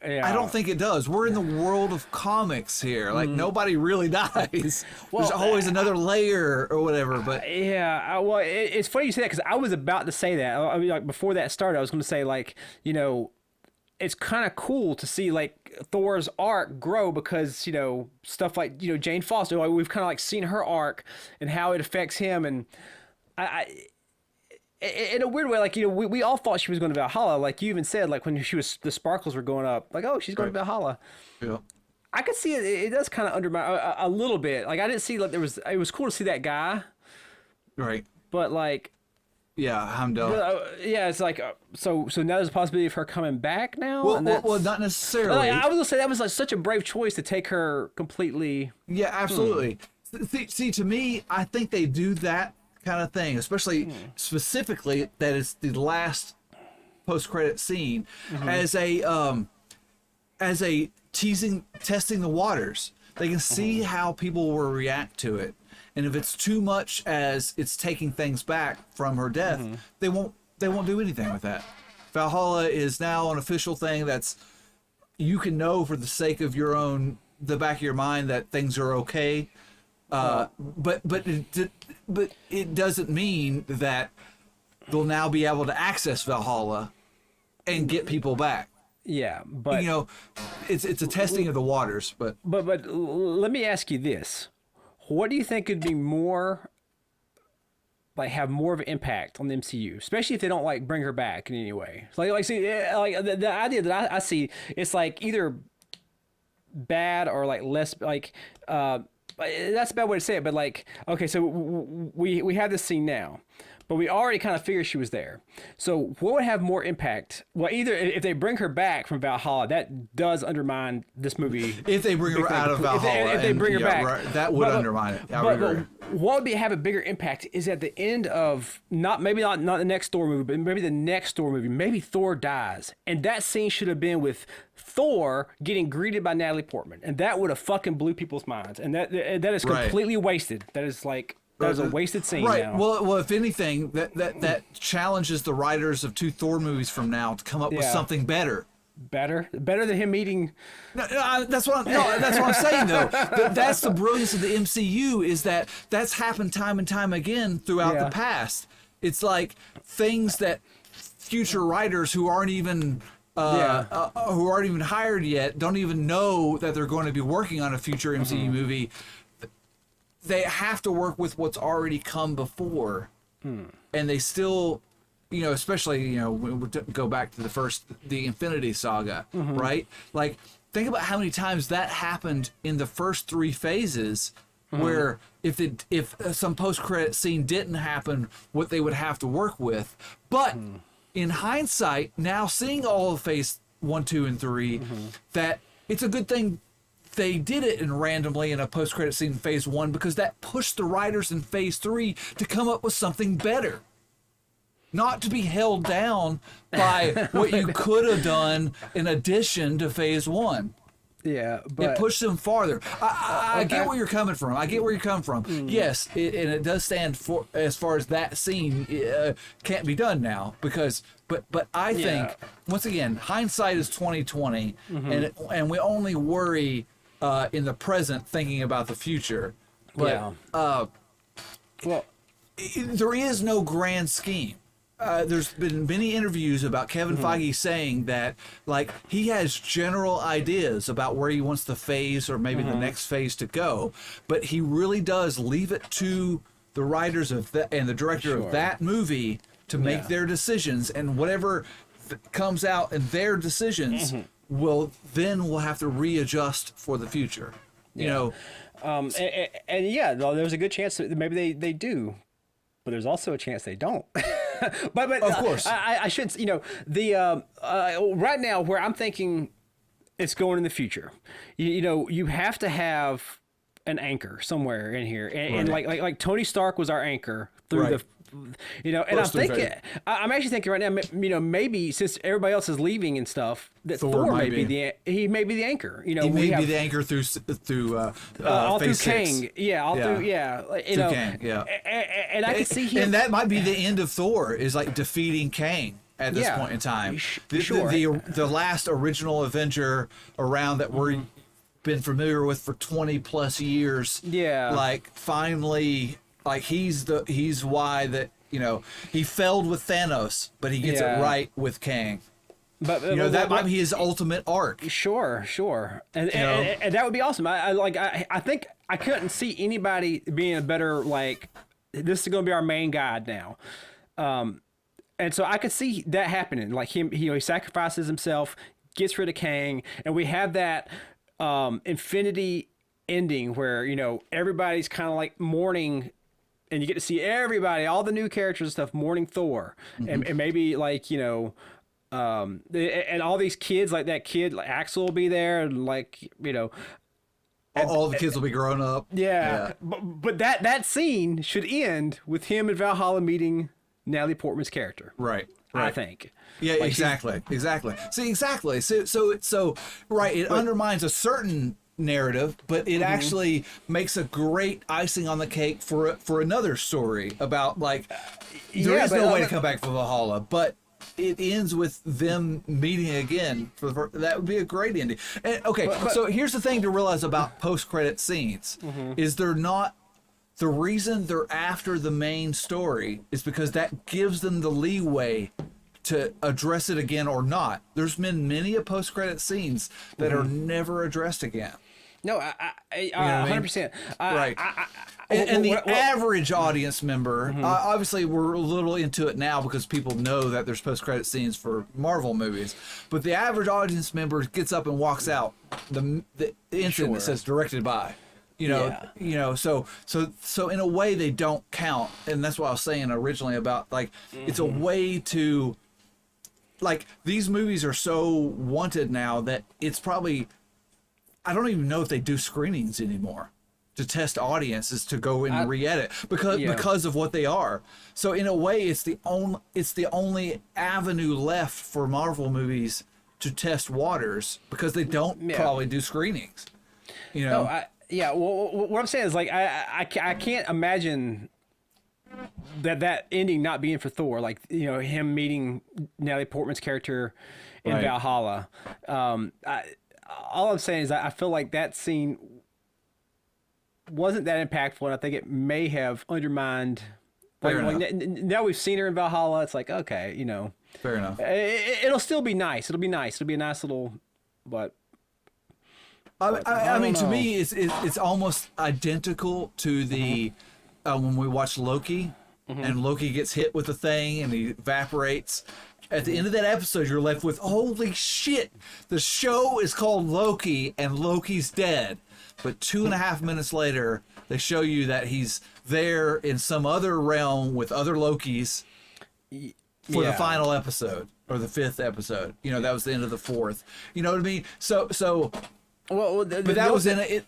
I don't think it does. We're in the world of comics here. Like nobody really dies. Well, there's always another layer or whatever. But well, it's funny you say that because I was about to say that. I mean, like before that started, I was going to say like, you know, it's kind of cool to see like Thor's arc grow because, you know, stuff like, you know, Jane Foster. Like, we've kind of like seen her arc and how it affects him, and in a weird way, like, you know, we all thought she was going to Valhalla. Like you even said, like when the sparkles were going up, like, oh, she's going to Valhalla. Yeah. I could see it. It does kind of undermine a little bit. Like I didn't see like it was cool to see that guy. Right. But like. Yeah, Hamdel. Yeah, it's like so now there's a possibility of her coming back now. Well, not necessarily. Like, I was gonna say that was like such a brave choice to take her completely. Yeah, absolutely. See, to me, I think they do that kind of thing, especially specifically that it's the last post-credit scene as a testing the waters. They can see how people will react to it, and if it's too much as it's taking things back from her death, they won't do anything with that. Valhalla is now an official thing that's, you can know for the sake of the back of your mind that things are okay, but it doesn't mean that they'll now be able to access Valhalla and get people back. Yeah, but it's a testing of the waters. But let me ask you this: what do you think could be more, have more of an impact on the MCU, especially if they don't bring her back in any way? The idea that I see, it's either bad or less that's a bad way to say it, but okay, so we have this scene now, but we already kind of figured she was there. So what would have more impact? Well, either if they bring her back from Valhalla, that does undermine this movie. If they bring her out of Valhalla, if they bring her back, right, that would undermine it. But what would have a bigger impact is at the end of not the next Thor movie, but maybe the next Thor movie. Maybe Thor dies, and that scene should have been with Thor getting greeted by Natalie Portman, and that would have fucking blew people's minds. And that is completely wasted. That is that is a wasted scene. Right. Now. Well, if anything, that challenges the writers of 2 Thor movies from now to come up with something better. Better than him meeting. No, that's what I'm saying though. That's the brilliance of the MCU, is that that's happened time and time again throughout the past. It's things that future writers who aren't even hired yet don't even know that they're going to be working on a future MCU movie. They have to work with what's already come before, and they still, especially we go back to the Infinity Saga, right? Think about how many times that happened in the first 3 phases, where if some post-credit scene didn't happen, what they would have to work with. But in hindsight, now seeing all of Phase 1, 2, and 3, that it's a good thing they did it randomly in a post-credit scene in Phase 1, because that pushed the writers in Phase 3 to come up with something better. Not to be held down by what you could have done in addition to Phase 1. Yeah, but it pushed them farther. I get where you're coming from. Yes, and it does stand for, as far as that scene can't be done now, because but I think once again, hindsight is 20/20, and we only worry in the present, thinking about the future. But there is no grand scheme. There's been many interviews about Kevin Feige saying that he has general ideas about where he wants the phase or maybe the next phase to go, but he really does leave it to the writers of that and the director of that movie to make their decisions, and whatever comes out in their decisions we'll have to readjust for the future. And there's a good chance that maybe they do, but there's also a chance they don't. but of course, I should, right now where I'm thinking it's going in the future, you have to have an anchor somewhere in here, and like Tony Stark was our anchor through and I'm actually thinking right now, maybe since everybody else is leaving and stuff, that Thor may be the anchor. He may be the anchor through all Phase through 6. Kang, Kang, and I can see him, and that might be the end of Thor, is defeating Kang at this point in time. The last original Avenger around that we're been familiar with for 20 plus years. Finally. He's why that he failed with Thanos, but he gets it right with Kang. But that might be his ultimate arc. Sure, and that would be awesome. I think I couldn't see anybody being a better this is going to be our main guy now, and so I could see that happening. He sacrifices himself, gets rid of Kang, and we have that Infinity ending where everybody's kind of mourning. And you get to see everybody, all the new characters and stuff, mourning Thor, and maybe and all these kids, that kid Axel will be there, and all the kids will be grown up. But that scene should end with him and Valhalla meeting Natalie Portman's character. Right. I think. Yeah, Like, exactly. See, exactly. So right, it undermines a certain narrative, but it actually makes a great icing on the cake for another story about like there is no way to come back from Valhalla, but it ends with them meeting again that would be a great ending. And okay, so here's the thing to realize about post-credit scenes is they're not the reason they're after the main story is because that gives them the leeway to address it again or not. There's been many a post-credit scenes that are never addressed again. No, I 100%. Right. And the average audience member, obviously we're a little into it now because people know that there's post-credit scenes for Marvel movies, but the average audience member gets up and walks out the instant that says directed by. So in a way they don't count, and that's what I was saying originally about like it's a way to like these movies are so wanted now that it's probably I don't even know if they do screenings anymore to test audiences to go and re-edit because of what they are. So in a way it's the only avenue left for Marvel movies to test waters because they don't probably do screenings. Well, what I'm saying is like I can't imagine that ending not being for Thor, like him meeting Natalie Portman's character in Valhalla. All I'm saying is I feel like that scene wasn't that impactful, and I think it may have undermined. Now we've seen her in Valhalla. It's like okay, fair enough. It'll still be nice. It'll be nice. It'll be a nice little, but. I mean, to me, it's almost identical to the when we watch Loki, and Loki gets hit with the thing and he evaporates. At the end of that episode, you're left with, holy shit, the show is called Loki and Loki's dead. But 2.5 minutes later, they show you that he's there in some other realm with other Lokis for the final episode or the 5th episode. That was the end of the 4th. You know what I mean? So. Well, but that was in a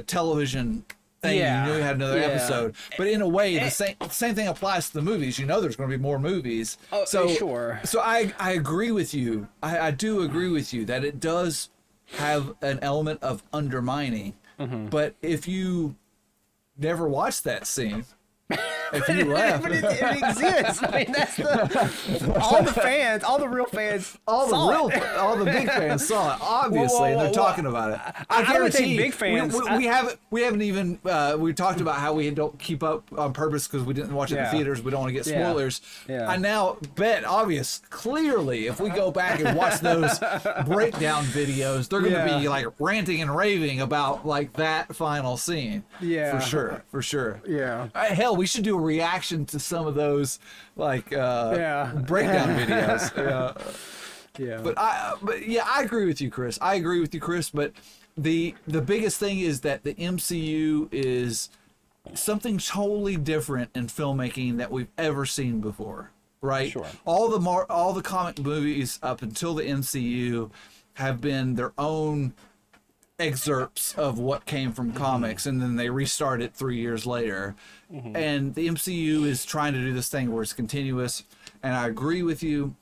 television thing. Yeah, you knew you had another episode. But in a way, the same thing applies to the movies. There's going to be more movies. Oh, sure. So I agree with you. I do agree with you that it does have an element of undermining. But if you never watched that scene. If you left. But it exists. I mean, that's all the fans, all the real fans, all the big fans saw it, obviously, and they're talking about it. I would say big fans. We haven't even we talked about how we don't keep up on purpose because we didn't watch it in the theaters. We don't want to get spoilers. Yeah. I now bet, clearly, if we go back and watch those breakdown videos, they're going to be like ranting and raving about like that final scene. Yeah, for sure. Yeah. Hell, we should do a reaction to some of those like breakdown videos. But I agree with you, Chris. But the biggest thing is that the MCU is something totally different in filmmaking that we've ever seen before, right? Sure. All the comic movies up until the MCU have been their own excerpts of what came from comics, and then they restart it 3 years later. And the MCU is trying to do this thing where it's continuous, and I agree with you.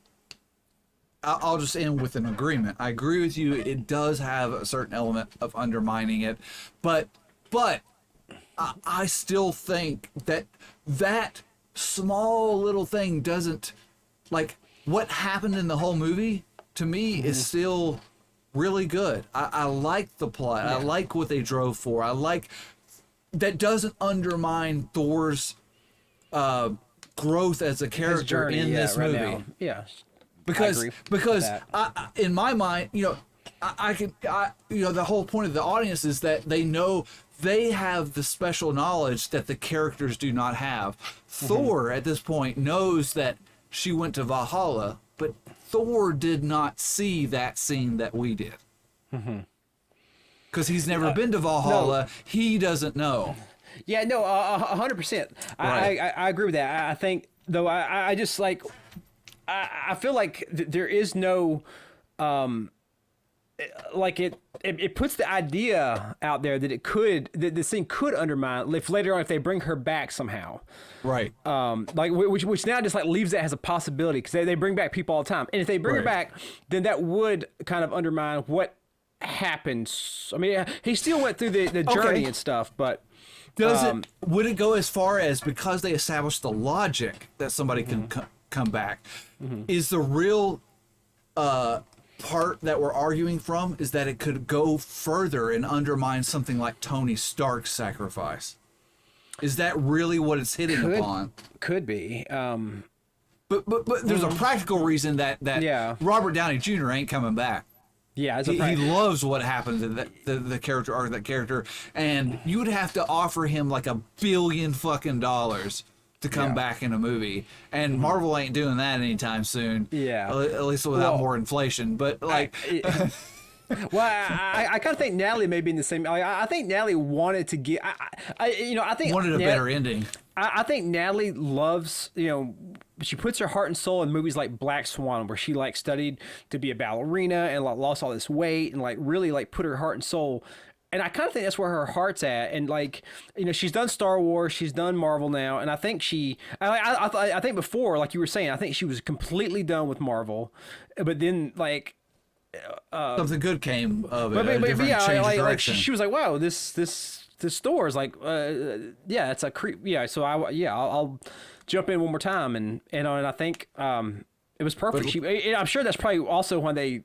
I'll just end with an agreement. I agree with you. It does have a certain element of undermining it, but I still think that small little thing doesn't, like, what happened in the whole movie to me is still really good. I like the plot. I like what they drove for. I like that doesn't undermine Thor's growth as a character in this movie. Now. Yeah, because in my mind, the whole point of the audience is that they know they have the special knowledge that the characters do not have. Thor at this point knows that she went to Valhalla, but Thor did not see that scene that we did. Because he's never been to Valhalla. No. He doesn't know. Yeah, no, 100%. I agree with that. I think, though, I just like, I feel like there is no, like it puts the idea out there that this thing could undermine if later on if they bring her back somehow. Right. Like which now just like leaves that as a possibility because they bring back people all the time, and if they bring her back, then that would kind of undermine what happens. I mean, he still went through the journey and stuff, but would it go as far as because they established the logic that somebody can come back? Is the real part that we're arguing from is that it could go further and undermine something like Tony Stark's sacrifice? Is that really what it's hitting upon? Could be. But there's a practical reason that Robert Downey Jr. ain't coming back. Yeah, he loves what happened to the character arc of that character, and you would have to offer him like $1 billion fucking to come back in a movie, and Marvel ain't doing that anytime soon. Yeah, at least without more inflation. But like, well, I kind of think Natalie may be in the same. I think Natalie wanted to get. I think wanted a better ending. I think Natalie loves, she puts her heart and soul in movies like Black Swan, where she like studied to be a ballerina and like lost all this weight and like really like put her heart and soul. And I kind of think that's where her heart's at. And like, she's done Star Wars, she's done Marvel now. And I think I think before, like you were saying, I think she was completely done with Marvel. But then like, something good came of it. A different change of direction. She was like, wow, this Thor is like, it's a creep. Yeah. So I'll jump in one more time. And I think, it was perfect. I'm sure that's probably also when they,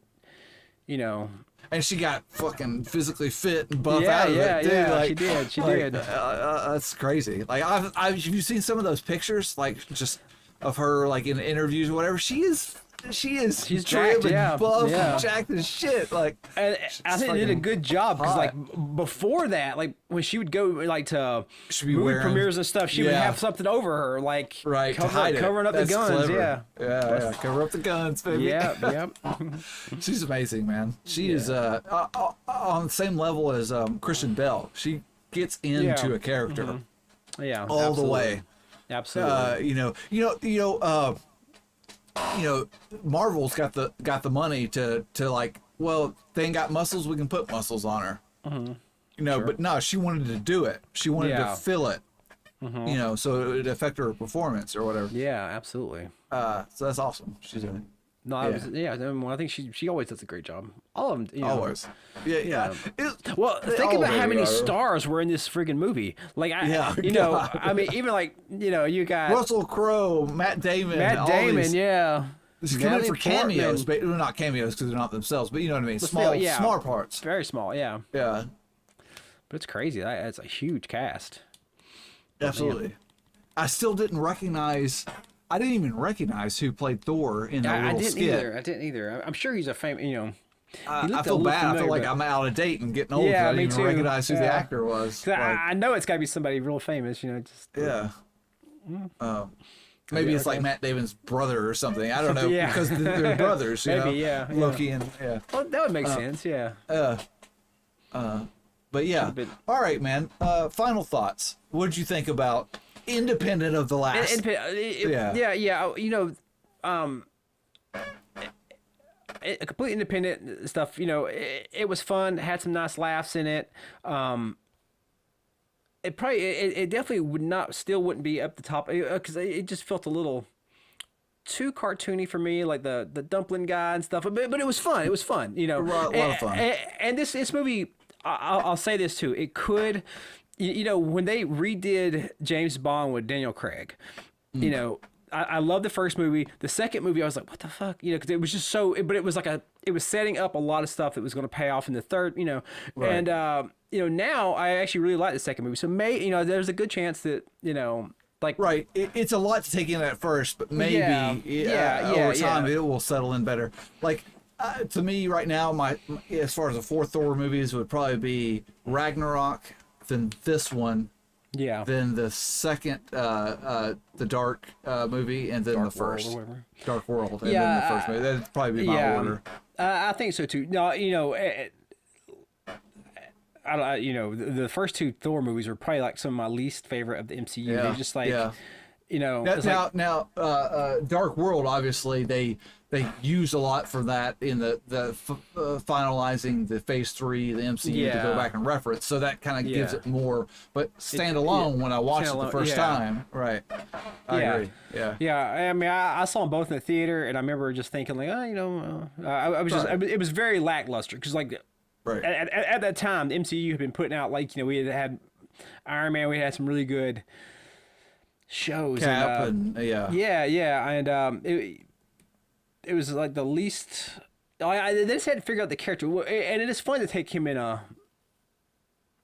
and she got fucking physically fit and buff out of it. Dude, yeah, like, she did. That's crazy. Like, have you seen some of those pictures, like just of her, like in interviews or whatever? She's jacked, and buff and jacked as shit. Like, and I think they did a good job because like before that, like when she would go like to movie premieres and stuff, she would have something over her, like covering up the guns. Clever. Yeah, cover up the guns, baby. Yeah. She's amazing, man. She is on the same level as Christian Bale. She gets into a character, all the way. Absolutely. Marvel's got the money to like, well, they ain't got muscles, we can put muscles on her. But no, she wanted to do it. She wanted to fill it. So it would affect her performance or whatever. Yeah, absolutely. So that's awesome. She's doing. I think she always does a great job. All of them, always. Yeah. Well, think about how many stars were in this friggin' movie. Like, I mean, even like, you got Russell Crowe, Matt Damon, yeah. This is coming for cameos, but not cameos because they're not themselves, but you know what I mean. Small parts. Very small, yeah. Yeah. But it's crazy. That's a huge cast. Absolutely. I still didn't recognize. I didn't even recognize who played Thor in that little skit. I didn't either. I'm sure he's a famous, I feel bad. I feel like I'm out of date and getting old. Yeah, I didn't even recognize who the actor was. Like, I know it's got to be somebody real famous, Maybe it's like Matt Damon's brother or something. I don't know because they're brothers. Maybe, Loki and Well, that would make sense. Yeah. But yeah. All right, man. Final thoughts. What did you think about independent of the last? Completely independent stuff. It was fun. It had some nice laughs in it. It definitely wouldn't be up the top because it just felt a little too cartoony for me, like the dumpling guy and stuff. But it was fun. It was fun. A lot of fun. And this movie, I'll say this too. It could, when they redid James Bond with Daniel Craig, I love the first movie. The second movie, I was like, what the fuck? Because it was just so, but it was like it was setting up a lot of stuff that was going to pay off in the third, Right. And, now I actually really like the second movie. So there's a good chance that, Right. It's a lot to take in at first, but maybe over time it will settle in better. Like, to me right now, as far as the 4 Thor movies would probably be Ragnarok, then this one, then the second, the Dark movie, and then Dark the first World, Dark World, and then the first movie. That'd probably be my order. I think so too. No, the first 2 Thor movies were probably like some of my least favorite of the MCU. They're just like, You know, Dark World, obviously they use a lot for that in the finalizing the Phase 3, the MCU, to go back and reference. So that kind of gives it more. But standalone, when I watched it the first time, right? I agree. Yeah. Yeah. I mean, I saw them both in the theater, and I remember just thinking like, oh, you know, I was just, it was very lackluster because like, at that time, the MCU had been putting out like, you know, we had Iron Man, we had some really good shows. Cap and it was like the least. They just had to figure out the character, and it is fun to take him in a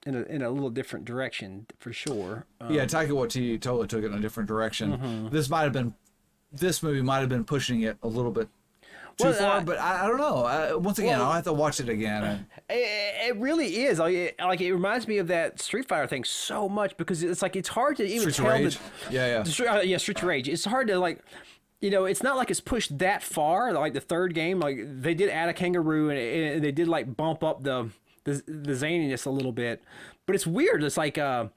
little different direction for sure. Taika Waititi totally took it in a different direction. This movie might have been pushing it a little bit too far, but I don't know. Once again, I'll have to watch it again. It really is like it reminds me of that Street Fighter thing so much because it's like it's hard to even tell. Rage. Street Rage. It's hard to like. You know, it's not like it's pushed that far. Like the third game, like they did add a kangaroo and they did like bump up the zaniness a little bit. But it's weird. It's like no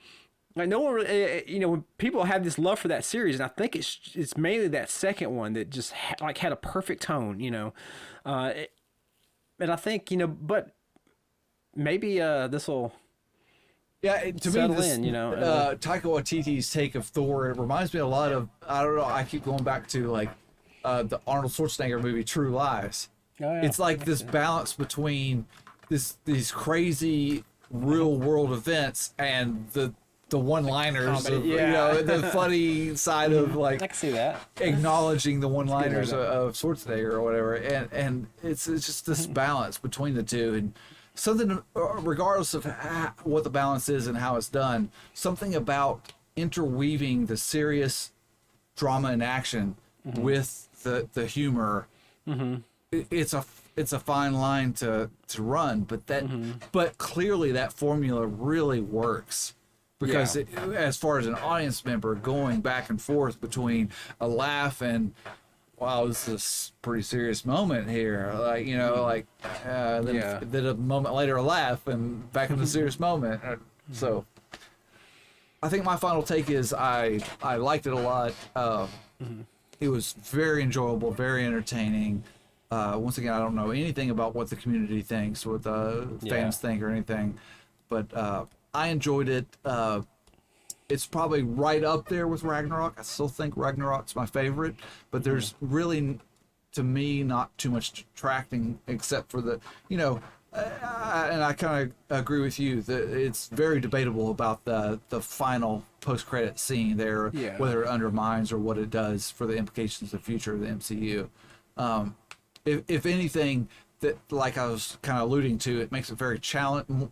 one, when people have this love for that series, and I think it's mainly that second one that just had a perfect tone. You know, and I think but maybe this will. Yeah, to me, this, Taika Waititi's take of Thor, it reminds me a lot of, I don't know, I keep going back to like the Arnold Schwarzenegger movie True Lies. Oh, yeah. It's like this balance between these crazy real world events and the one-liners of, the funny side of like I can see that. Acknowledging the one-liners of Schwarzenegger or whatever, and it's just this balance between the two. And something, regardless of what the balance is and how it's done, something about interweaving the serious drama and action with the humor. It's a fine line to run, but clearly that formula really works because as far as an audience member going back and forth between a laugh and wow, this is a pretty serious moment here. Like, then a moment later a laugh and back in the serious moment. So I think my final take is I liked it a lot. It was very enjoyable, very entertaining. Once again, I don't know anything about what the community thinks, what the fans think or anything, but I enjoyed it. It's probably right up there with Ragnarok. I still think Ragnarok's my favorite, but there's really, to me, not too much detracting except for the, and I kind of agree with you that it's very debatable about the final post-credit scene there, whether it undermines or what it does for the implications of the future of the MCU. If anything, that like I was kind of alluding to, it makes it very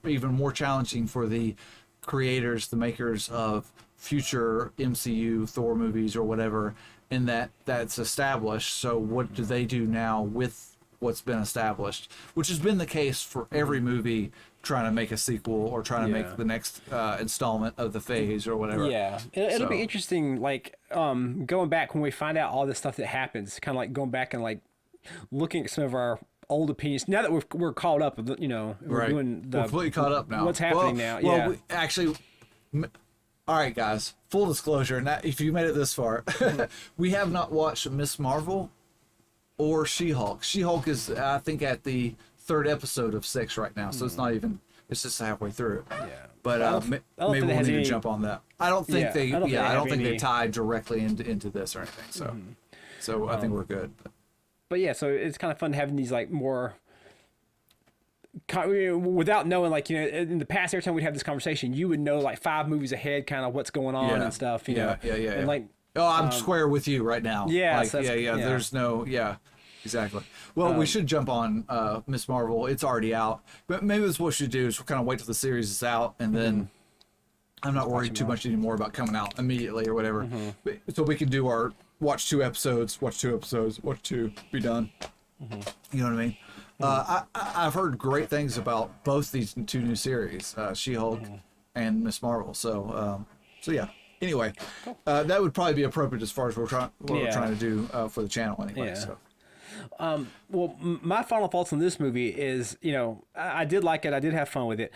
even more challenging for the creators, the makers of future MCU Thor movies or whatever, in that's established. So what do they do now with what's been established, which has been the case for every movie trying to make a sequel or trying to make the next installment of the phase or whatever. It'll be interesting, like going back when we find out all this stuff that happens, kind of like going back and like looking at some of our old opinions now that we're caught up, we're doing we're completely caught up now. What's happening now? Well, actually, all right, guys. Full disclosure: if you made it this far, we have not watched Miss Marvel or She-Hulk. She-Hulk is, I think, at the 3rd episode of 6 right now, so it's not even. It's just halfway through. But maybe we'll need to jump on that. I don't think they. I don't think they tied directly into this or anything. So I think we're good. But yeah, so it's kind of fun having these like more without knowing, like, in the past, every time we'd have this conversation, you would know like 5 movies ahead, kind of what's going on and stuff. You know? And like, I'm square with you right now. Yeah. Like, so There's no. Exactly. Well, we should jump on Miss Marvel. It's already out, but maybe that's what we should do is kind of wait till the series is out, and then I'm not worried too much anymore about coming out immediately or whatever. So we can do our watch 2 episodes, watch 2, be done. You know what I mean? I've heard great things about both these 2 new series, She-Hulk and Miss Marvel. So yeah. Anyway, that would probably be appropriate as far as what we're trying to do for the channel anyway. So. Well, my final thoughts on this movie is, I did like it. I did have fun with it.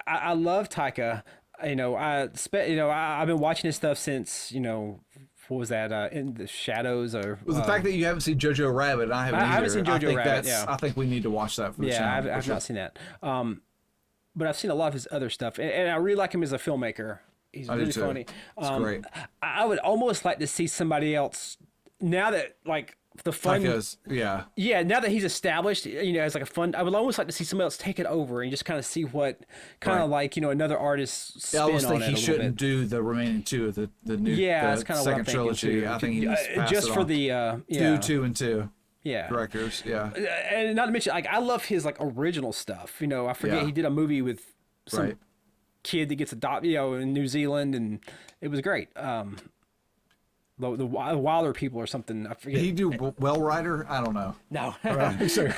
I love Taika. I've been watching his stuff since, what was that? In the Shadows or Well, the fact that you haven't seen Jojo Rabbit, and I haven't either. I haven't seen Jojo I think Rabbit. Yeah. I think we need to watch that for the channel. I've not seen that. But I've seen a lot of his other stuff, and I really like him as a filmmaker. He's I do really too. funny. It's great. I would almost like to see somebody else now that the fun. Yeah, now that he's established, as like a fun. I would almost like to see somebody else take it over and just kind of see what another artist spin I almost on think it he a shouldn't little bit. do the remaining two of the new That's kind of what I'm second thinking trilogy. too. I think he needs to pass just it for on. the two and two. Yeah. Directors, yeah. And not to mention, I love his original stuff. I forget he did a movie with some kid that gets adopted, in New Zealand, and it was great. The Wilder People or something. I forget. Did he do Well Rider? I don't know. No. Sure.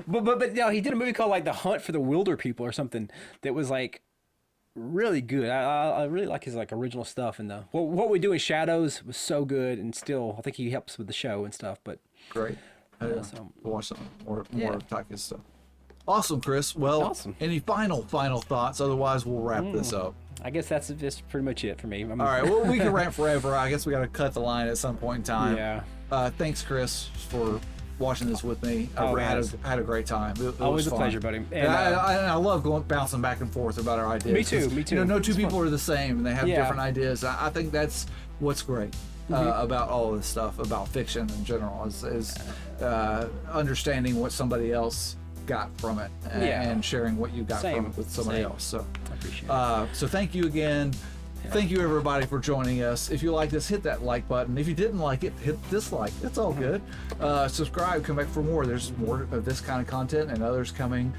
but he did a movie called The Hunt for the Wilder People or something that was really good. I really like his original stuff, and what we do in Shadows was so good, and still I think he helps with the show and stuff. But great. So, we'll watch some more of Taka's stuff. Awesome, Chris. Well, any final thoughts? Otherwise, we'll wrap this up. I guess that's just pretty much it for me. All right. Well, we can rant forever. I guess we got to cut the line at some point in time. Yeah. Thanks, Chris, for watching this with me. I had a great time. It always was a fun. pleasure, buddy. And I love bouncing back and forth about our ideas. Me too. No two people are the same, and they have different ideas. I think that's what's great about all of this stuff, about fiction in general, is understanding what somebody else got from it and sharing what you got from it with somebody else. So I appreciate it. So thank you again. Thank you everybody for joining us. If you like this, hit that like button. If you didn't like it, hit dislike. It's all good. Subscribe, come back for more. There's more of this kind of content and others coming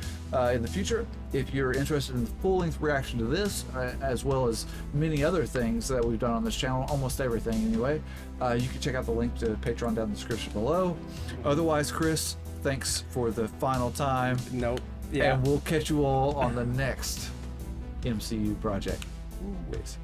in the future. If you're interested in the full-length reaction to this, as well as many other things that we've done on this channel, almost everything anyway, you can check out the link to Patreon down in the description below. Otherwise, Chris, thanks for the final time. Nope. Yeah. And we'll catch you all on the next MCU project. Peace.